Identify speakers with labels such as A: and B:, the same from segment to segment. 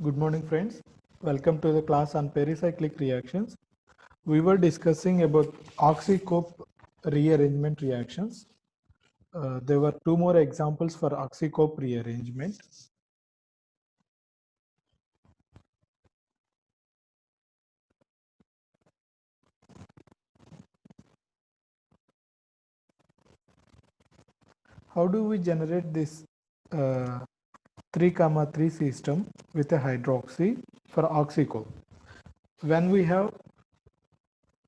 A: Good morning, friends. Welcome to the class on pericyclic reactions. We were discussing about Oxy-Cope rearrangement reactions. There were two more examples for Oxy-Cope rearrangement. How do we generate this 3,3 system with a hydroxy for Oxy-Cope? When we have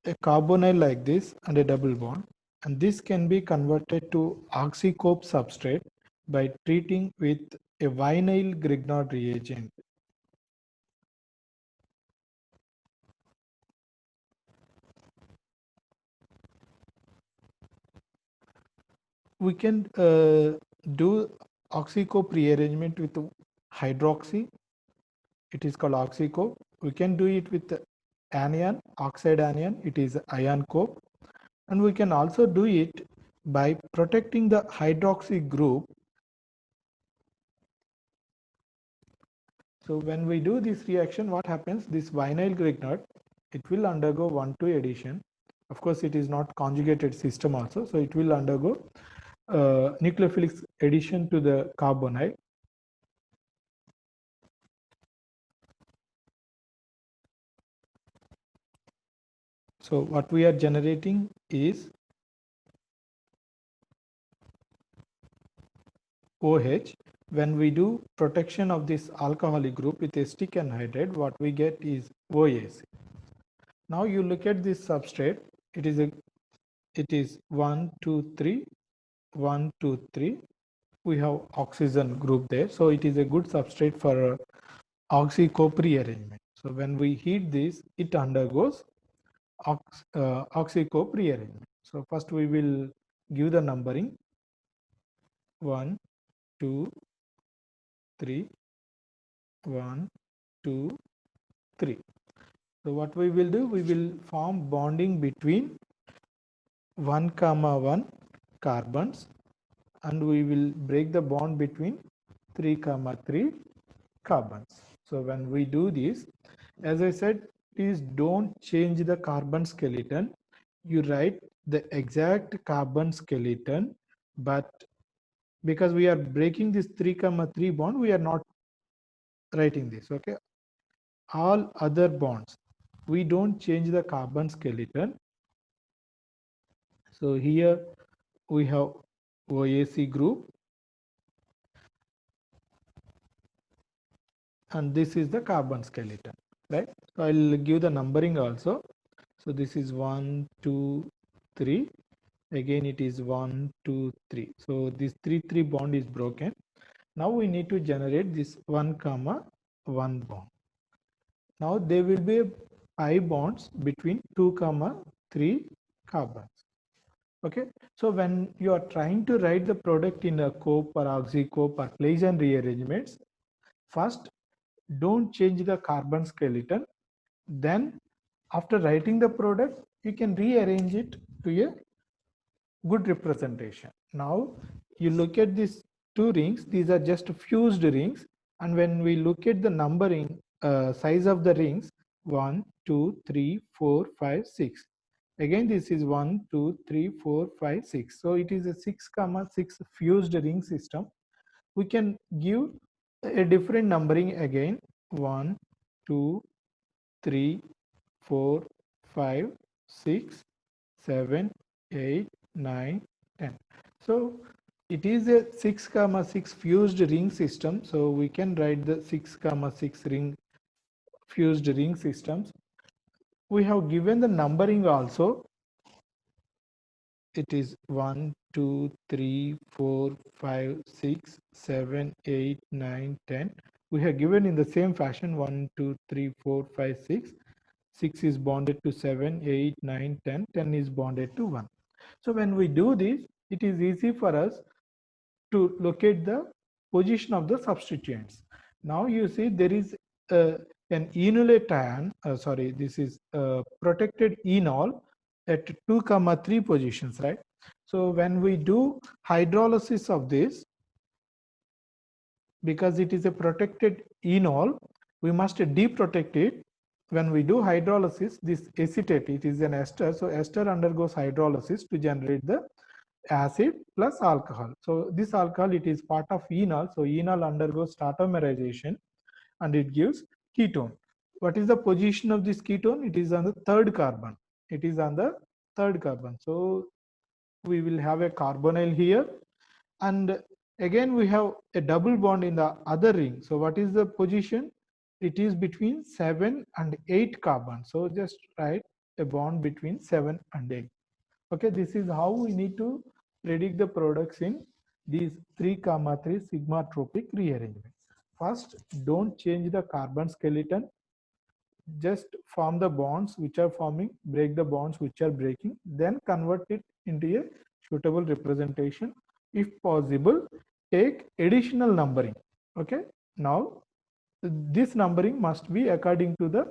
A: a carbonyl like this and a double bond, and this can be converted to Oxy-Cope substrate by treating with a vinyl Grignard reagent. We can do Oxy-Cope rearrangement with hydroxy. It is called Oxy-Cope. We can do it with anion, oxide anion. It is ion cope. And we can also do it by protecting the hydroxy group. So when we do this reaction, what happens? This vinyl Grignard, it will undergo 1,2 addition. Of course, it is not conjugated system also, so it will undergo nucleophilic addition to the carbonyl. So what we are generating is OH. When we do protection of this alcoholic group with acetic anhydride, what we get is OAC. Now you look at this substrate. It is 1, 2, 3, 1, 2, 3. We have oxygen group there, so it is a good substrate for Oxy-Cope rearrangement. So when we heat this, it undergoes Oxy-Cope rearrangement. So first we will give the numbering 1, 2, 3, 1, 2, 3. So what we will do, we will form bonding between 1, 1 carbons, and we will break the bond between 3, 3 carbons. So when we do this, as I said, please don't change the carbon skeleton. You write the exact carbon skeleton, but because we are breaking this 3, 3 bond, we are not writing this. Okay, all other bonds, we don't change the carbon skeleton. So here we have OAC group, and this is the carbon skeleton, right? So I'll give the numbering also. So this is 1, 2, 3. Again it is 1, 2, 3. So this 3 bond is broken. Now we need to generate this 1, 1 bond. Now there will be 5 bonds between 2, 3 carbons. Okay, so when you are trying to write the product in a cope or Oxy-Cope or Claisen rearrangements, first don't change the carbon skeleton. Then after writing the product, you can rearrange it to a good representation. Now you look at these two rings, these are just fused rings, and when we look at the numbering size of the rings, 1, 2, 3, 4, 5, 6. Again this is 1, 2, 3, 4, 5, 6. So it is a 6, 6 fused ring system. We can give a different numbering again, 1, 2, 3, 4, 5, 6, 7, 8, 9, 10. So it is a 6, 6 fused ring system. So we can write the 6, 6 ring fused ring systems. We have given the numbering also. It is 1, 2, 3, 4, 5, 6, 7, 8, 9, 10. We have given in the same fashion 1, 2, 3, 4, 5, 6. 6 is bonded to 7, 8, 9, 10. 10 is bonded to 1. So when we do this, it is easy for us to locate the position of the substituents. Now you see there is an enolate ion, this is protected enol at 2, 3 positions, right? So when we do hydrolysis of this, because it is a protected enol, we must deprotect it. When we do hydrolysis, this acetate, it is an ester, so ester undergoes hydrolysis to generate the acid plus alcohol. So this alcohol, it is part of enol, so enol undergoes tautomerization and it gives ketone. What is the position of this ketone? It is on the third carbon. It is on the third carbon. So we will have a carbonyl here, and again we have a double bond in the other ring. So what is the position? It is between 7 and 8 carbon. So just write a bond between 7 and 8. Okay, this is how we need to predict the products in these 3,3 sigmatropic rearrangement. First, don't change the carbon skeleton, just form the bonds which are forming, break the bonds which are breaking, then convert it into a suitable representation. If possible, take additional numbering. Okay, now this numbering must be according to the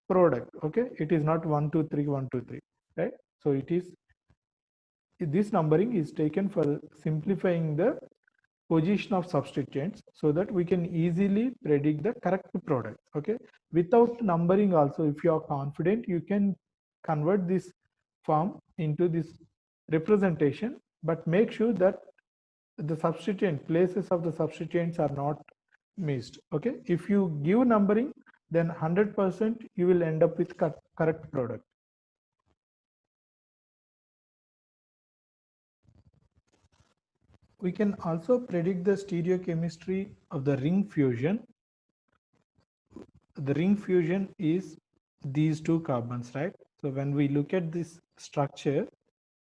A: product. Okay, it is not 1 2 3 1 2 3, right? So it is, this numbering is taken for simplifying the position of substituents so that we can easily predict the correct product. Okay, without numbering also, if you are confident, you can convert this form into this representation, but make sure that the substituent places of the substituents are not missed. Okay, if you give numbering, then 100% you will end up with correct product. We can also predict the stereochemistry of the ring fusion. The ring fusion is these two carbons, right? So when we look at this structure,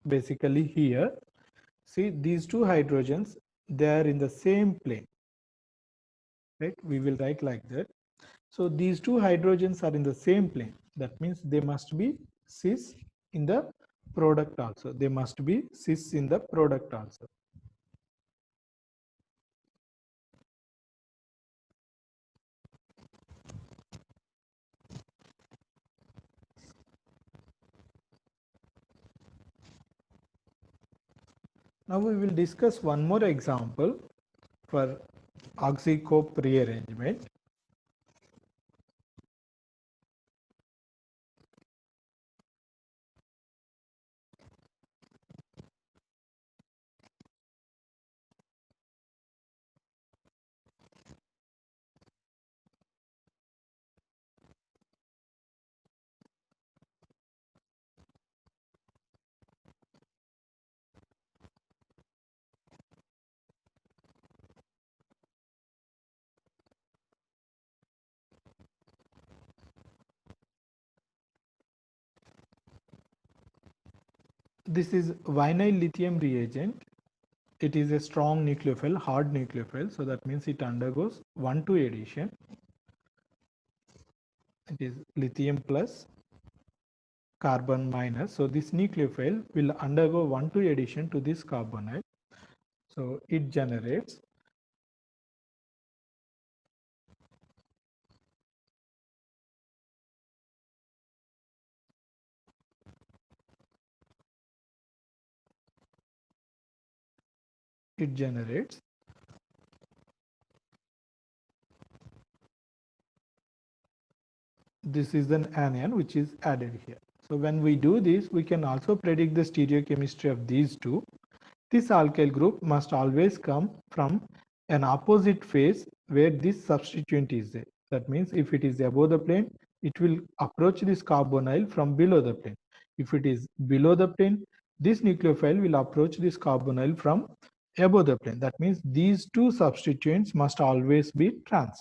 A: basically here, see these two hydrogens, they are in the same plane, right? We will write like that. So these two hydrogens are in the same plane. That means they must be cis in the product also. They must be cis in the product also. Now we will discuss one more example for oxycope rearrangement. This is vinyl lithium reagent. It is a strong nucleophile, hard nucleophile. So that means it undergoes 1,2 addition. It is lithium plus carbon minus. So this nucleophile will undergo 1,2 addition to this carbonyl. So it generates it generates this is an anion which is added here. So when we do this, we can also predict the stereochemistry of these two. This alkyl group must always come from an opposite phase where this substituent is there. That means if it is above the plane, it will approach this carbonyl from below the plane. If it is below the plane, this nucleophile will approach this carbonyl from above the plane. That means these two substituents must always be trans.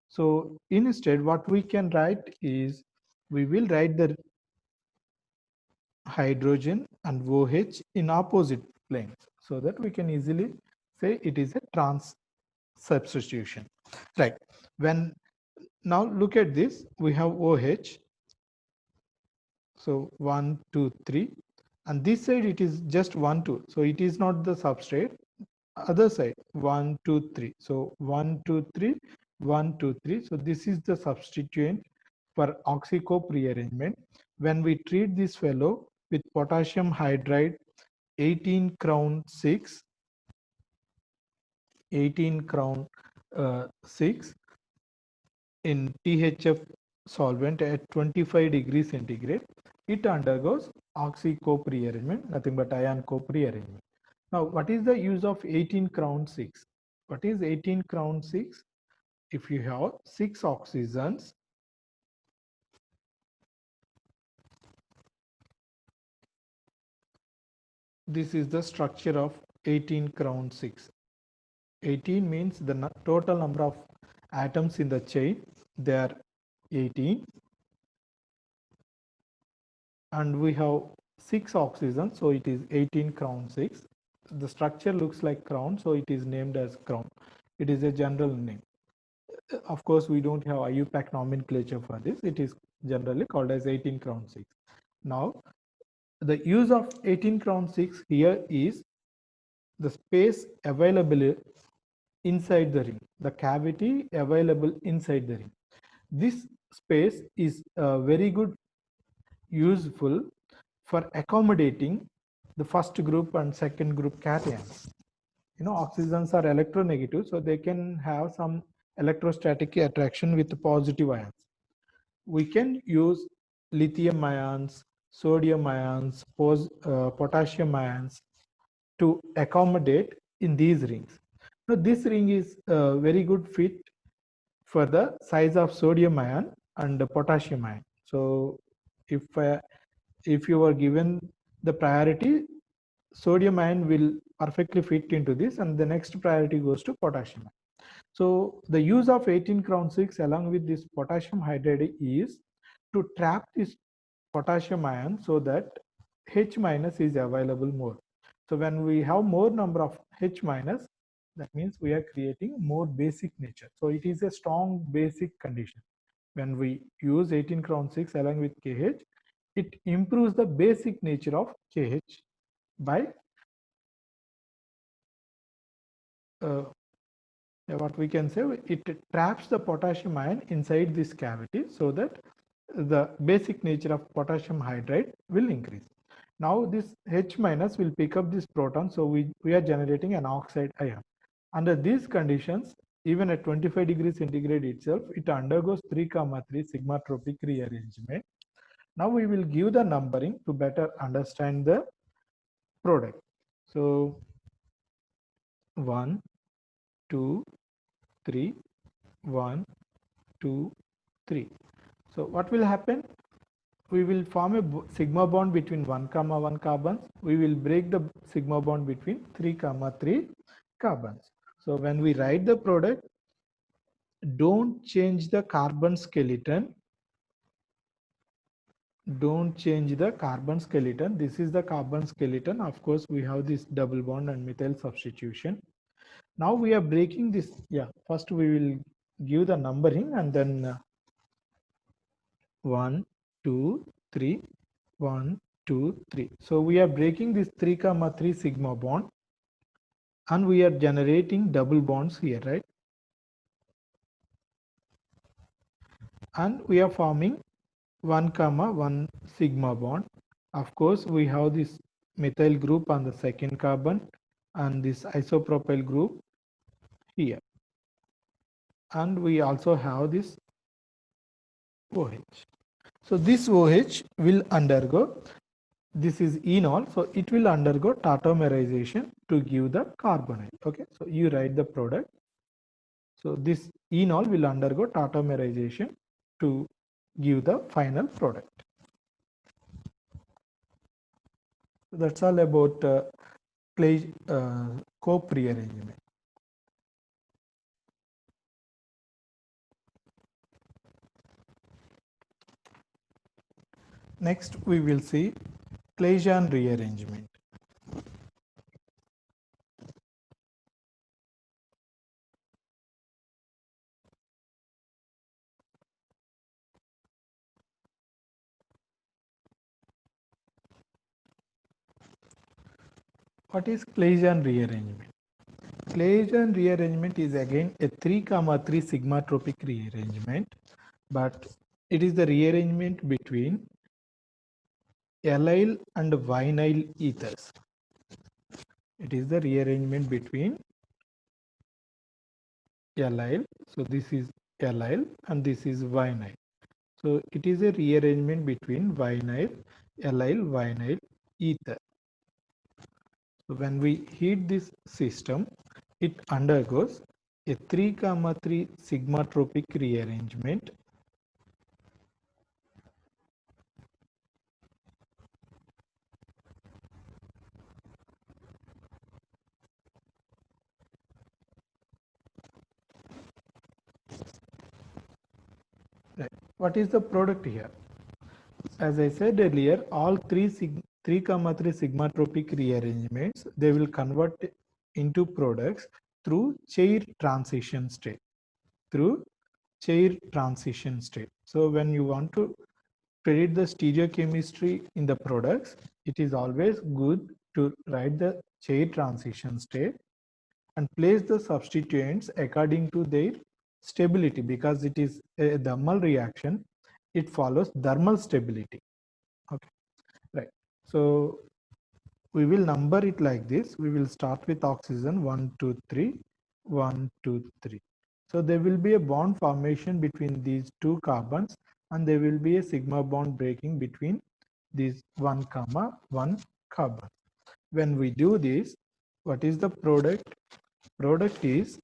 A: So instead, what we can write is, we will write the hydrogen and OH in opposite planes so that we can easily say it is a trans substitution, right? When now look at this, we have OH. So 1 2 3, and this side it is just 1 2, so it is not the substrate. Other side 1 2 3, so 1 2 3 1 2 3, so this is the substituent for oxycope rearrangement. When we treat this fellow with potassium hydride 18 crown 6, 18 crown 6, in THF solvent at 25 degrees centigrade, it undergoes oxy-cope rearrangement, nothing but ion cope rearrangement. Now, what is the use of 18 crown 6? What is 18 crown 6? If you have 6 oxygens, this is the structure of 18 crown 6. 18 means the total number of atoms in the chain, they are 18, and we have 6 oxygens, so it is 18 crown 6. The structure looks like crown, so it is named as crown. It is a general name. Of course, we don't have IUPAC nomenclature for this. It is generally called as 18 crown 6. Now, the use of 18 crown 6 here is the space available inside the ring, the cavity available inside the ring. This space is very good, useful for accommodating the first group and second group cations. Oxygens are electronegative, so they can have some electrostatic attraction with positive ions. We can use lithium ions, sodium ions, potassium ions to accommodate in these rings. Now, this ring is a very good fit for the size of sodium ion and the potassium ion. So, if you are given the priority, sodium ion will perfectly fit into this, and the next priority goes to potassium ion. So the use of 18 crown 6 along with this potassium hydride is to trap this potassium ion so that H minus is available more. So when we have more number of H minus, that means we are creating more basic nature. So it is a strong basic condition. When we use 18 crown 6 along with KH, it improves the basic nature of KH by what we can say, it traps the potassium ion inside this cavity so that the basic nature of potassium hydride will increase. Now this H minus will pick up this proton, so we are generating an oxide ion. Under these conditions, even at 25 degrees centigrade itself, it undergoes 3,3 sigmatropic rearrangement. Now we will give the numbering to better understand the product. So 1, 2, 3, 1, 2, 3. So what will happen? We will form a sigma bond between 1, 1 carbons. We will break the sigma bond between 3, 3 carbons. So when we write the product, don't change the carbon skeleton. Don't change the carbon skeleton. This is the carbon skeleton. Of course, we have this double bond and methyl substitution. Now we are breaking this. Yeah, first we will give the numbering and then 1, 2, 3, 1, 2, 3. So we are breaking this 3, 3 sigma bond and we are generating double bonds here, right? And we are forming 1, 1 sigma bond. Of course, we have this methyl group on the second carbon and this isopropyl group here. And we also have this OH. So this OH will undergo, this is enol, so it will undergo tautomerization to give the carbonyl. Okay, so you write the product. So this enol will undergo tautomerization to give the final product. So that's all about Clay cope rearrangement. Next, we will see Claisian rearrangement. What is Claisian rearrangement? Claisian rearrangement is again a 3, 3 sigmatropic rearrangement, but it is the rearrangement between allyl and vinyl ethers. It is the rearrangement between allyl. So this is allyl, and this is vinyl. So it is a rearrangement between vinyl, allyl, vinyl, ether. So when we heat this system, it undergoes a 3,3 sigmatropic rearrangement. Right. What is the product here? As I said earlier, all 3,3 sigmatropic rearrangements, they will convert into products through Chair transition state. Through Chair transition state. So when you want to predict the stereochemistry in the products, it is always good to write the Chair transition state and place the substituents according to their stability, because it is a thermal reaction. It follows thermal stability. Okay, right. So we will number it like this. We will start with oxygen 1, 2, 3, 1, 2, 3. So there will be a bond formation between these two carbons, and there will be a sigma bond breaking between these 1, 1 carbon. When we do this, what is the product? Product is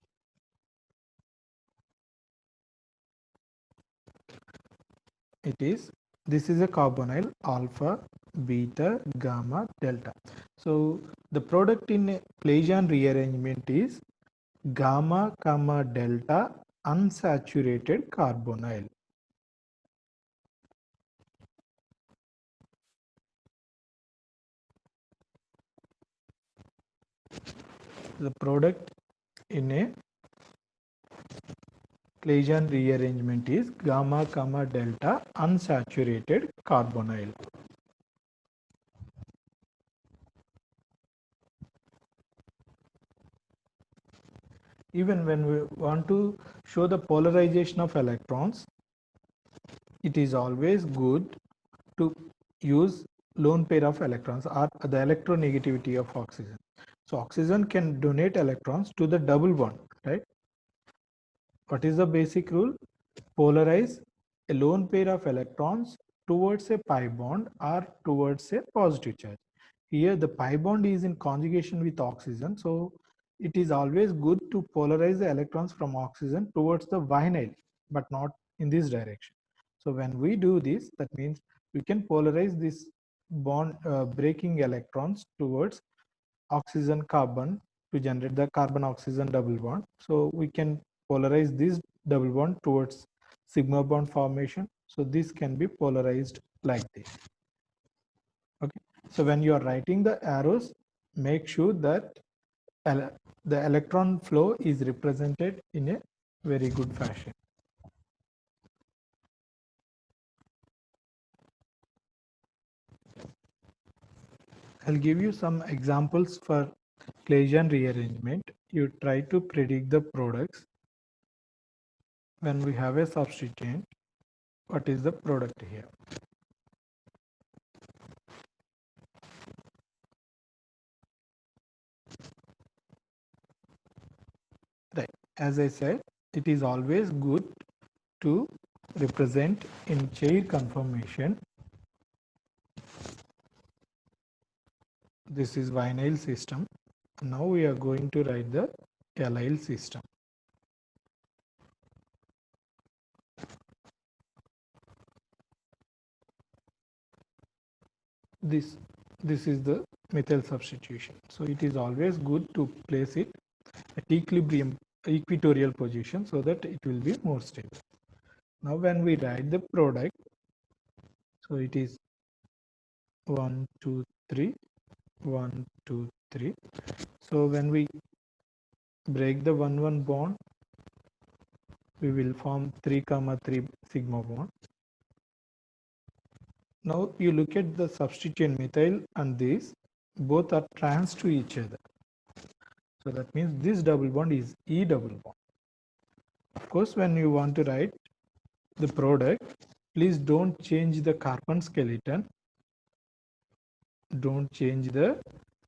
A: this is a carbonyl alpha, beta, gamma, delta. So the product in a Claisian rearrangement is gamma, comma, delta unsaturated carbonyl. The product in a Claisian rearrangement is gamma, comma, delta unsaturated carbonyl. Even when we want to show the polarization of electrons, it is always good to use lone pair of electrons or the electronegativity of oxygen. So oxygen can donate electrons to the double bond, right? What is the basic rule? Polarize a lone pair of electrons towards a pi bond or towards a positive charge. Here the pi bond is in conjugation with oxygen, so it is always good to polarize the electrons from oxygen towards the vinyl, but not in this direction. So when we do this, that means we can polarize this bond breaking electrons towards oxygen carbon to generate the carbon oxygen double bond. So we can polarize this double bond towards sigma bond formation. So this can be polarized like this. Okay. So when you are writing the arrows, make sure that the electron flow is represented in a very good fashion. I'll give you some examples for Claisian rearrangement. You try to predict the products when we have a substituent. What is the product here? Right. As I said, it is always good to represent in Chair conformation. This is vinyl system. Now we are going to write the allyl system. This is the methyl substitution. So it is always good to place it at equatorial position so that it will be more stable. Now when we write the product, so it is 1, 2, 3, 1, 2, 3. So when we break the 1,1 bond, we will form 3, 3 sigma bond. Now you look at the substituent methyl and this, both are trans to each other. So that means this double bond is E double bond. Of course, when you want to write the product, please don't change the carbon skeleton. Don't change the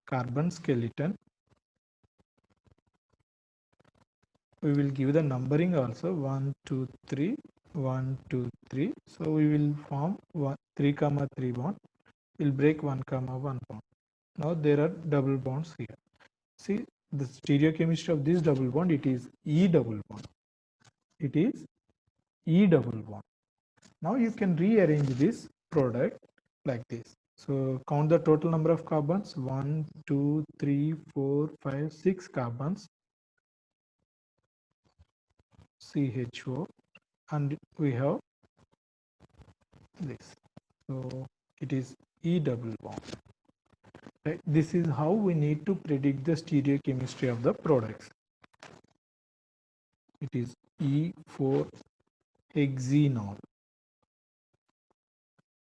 A: carbon skeleton. we will give the numbering also 1 2 3 1 2 3. So we will form 3 comma 3 bond. We'll break 1 comma 1 bond. Now there are double bonds here. See the stereochemistry of this double bond, it is E double bond. It is E double bond. Now you can rearrange this product like this. So count the total number of carbons: 1, 2, 3, 4, 5, 6 carbons, CHO, and we have this. So it is E double bond. Right? This is how we need to predict the stereochemistry of the products. It is E4-hexenol.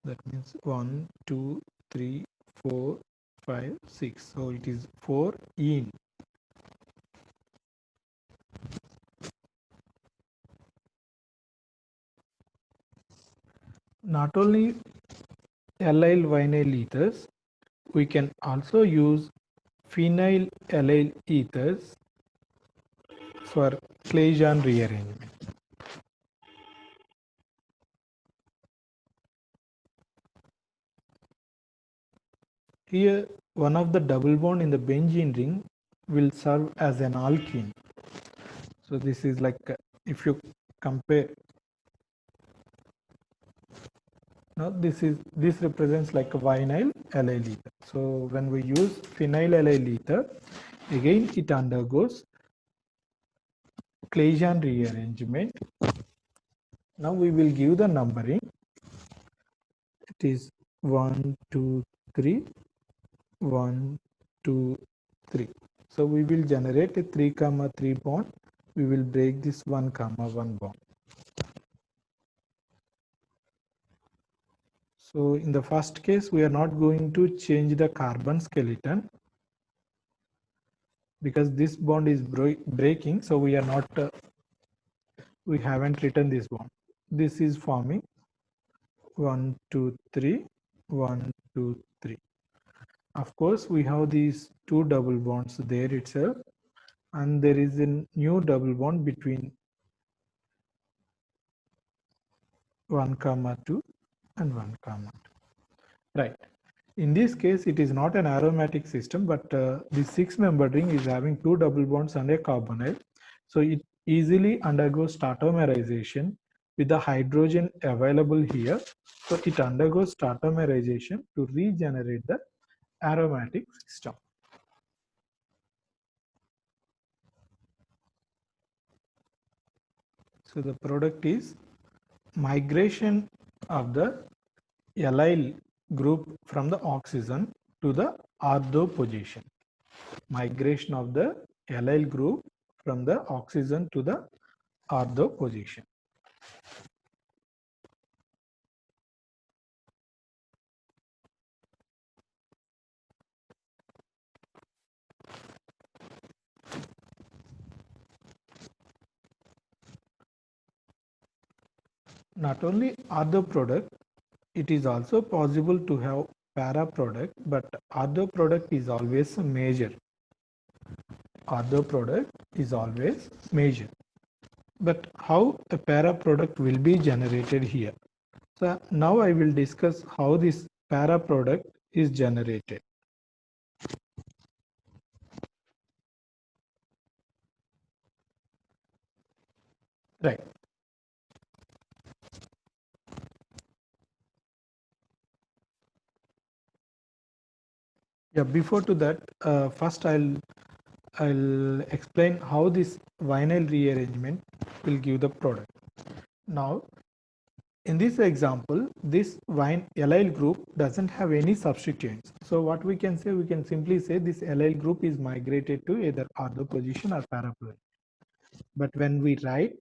A: That means 1, 2, 3, 4, 5, 6. So it is 4-ene. Not only allyl vinyl ethers, we can also use phenyl allyl ethers for Claisen rearrangement. Here, one of the double bond in the benzene ring will serve as an alkene. So this is like if you compare. Now this represents like a vinyl allyl ether. So when we use phenyl allyl ether, again it undergoes Claisen rearrangement. Now we will give the numbering. It is 1, 2, 3, 1, 2, 3. So we will generate a 3 comma 3 bond. We will break this 1 comma 1 bond. So in the first case, we are not going to change the carbon skeleton because this bond is breaking. So we are not, we haven't written this bond. This is forming 1, 2, 3, 1, 2, 3. Of course, we have these two double bonds there itself, and there is a new double bond between 1 comma 2 and 1 comma 2. Right. In this case, it is not an aromatic system, but the 6-membered ring is having two double bonds and a carbonyl. So it easily undergoes tautomerization with the hydrogen available here. So it undergoes tautomerization to regenerate the aromatic system. So the product is migration of the allyl group from the oxygen to the ortho position. Migration of the allyl group from the oxygen to the ortho position. Not only ortho product, it is also possible to have para product, but ortho product is always a major. Ortho product is always major. But how a para product will be generated here? So now I will discuss how this para product is generated. Right. Yeah, before to that, first I'll explain how this vinyl rearrangement will give the product. Now, in this example, this allyl group doesn't have any substituents. So what we can say, we can simply say this allyl group is migrated to either ortho position or para position. But when we write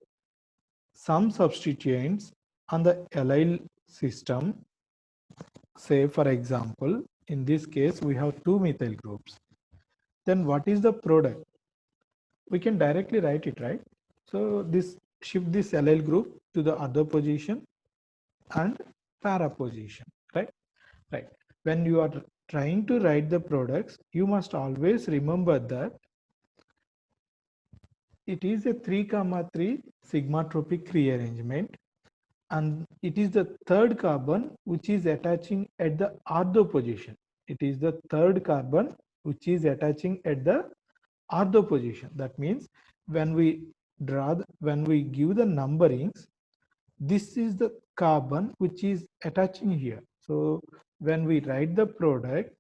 A: some substituents on the allyl system, say for example, in this case, we have two methyl groups. Then what is the product? We can directly write it, right? So this shift this allyl group to the other position and para position, right? Right. When you are trying to write the products, you must always remember that it is a 3,3 sigmatropic rearrangement, and it is the third carbon which is attaching at the ortho position. It is the third carbon which is attaching at the ortho position. That means when we when we give the numberings, this is the carbon which is attaching here. So when we write the product,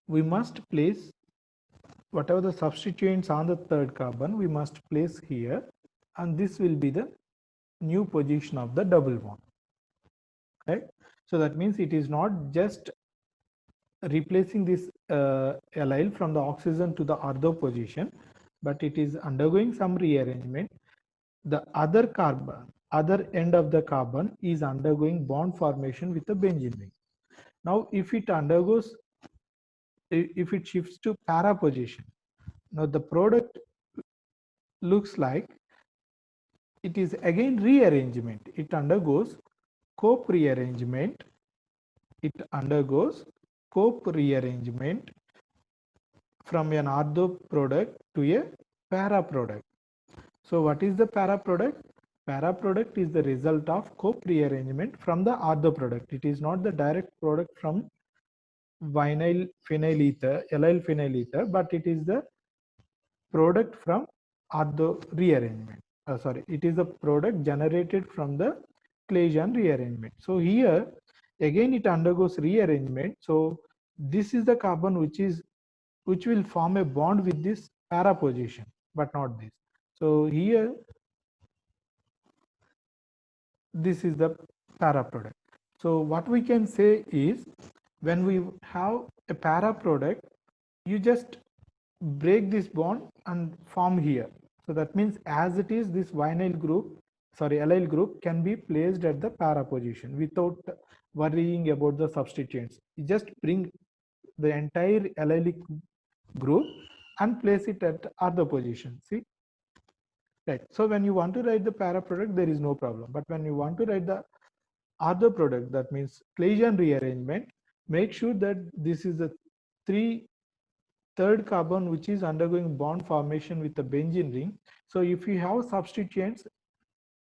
A: we must place whatever the substituents on the third carbon, we must place here, and this will be the new position of the double bond, right? So that means it is not just replacing this allyl from the oxygen to the ortho position, but it is undergoing some rearrangement. The other carbon, other end of the carbon is undergoing bond formation with the benzene ring. Now if it undergoes, if it shifts to para position, now the product looks like it is again rearrangement. It undergoes Cope rearrangement. It undergoes Cope rearrangement from an ortho product to a para product. So what is the para product? Para product is the result of Cope rearrangement from the ortho product. It is not the direct product from vinyl phenyl ether, allyl phenyl ether, but it is the product from ortho rearrangement. Sorry, it is a product generated from the Claisian rearrangement. So here again it undergoes rearrangement. So this is the carbon which will form a bond with this para position, but not this. So here this is the para product. So what we can say is, when we have a para product, you just break this bond and form here. So that means as it is, this vinyl group, sorry, allyl group can be placed at the para position without worrying about the substituents. You just bring the entire allylic group and place it at other position. See, right? So when you want to write the para product, there is no problem. But when you want to write the other product, that means Claisian rearrangement, make sure that this is the third carbon which is undergoing bond formation with the benzene ring. So if you have substituents,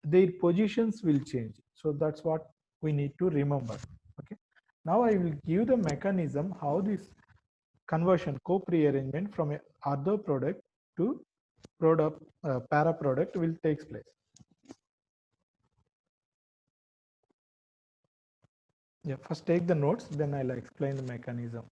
A: their positions will change. So that's what we need to remember. Okay. Now I will give the mechanism how this conversion Cope rearrangement from a other product to product para product will takes place. Yeah, first take the notes, then I'll explain the mechanism.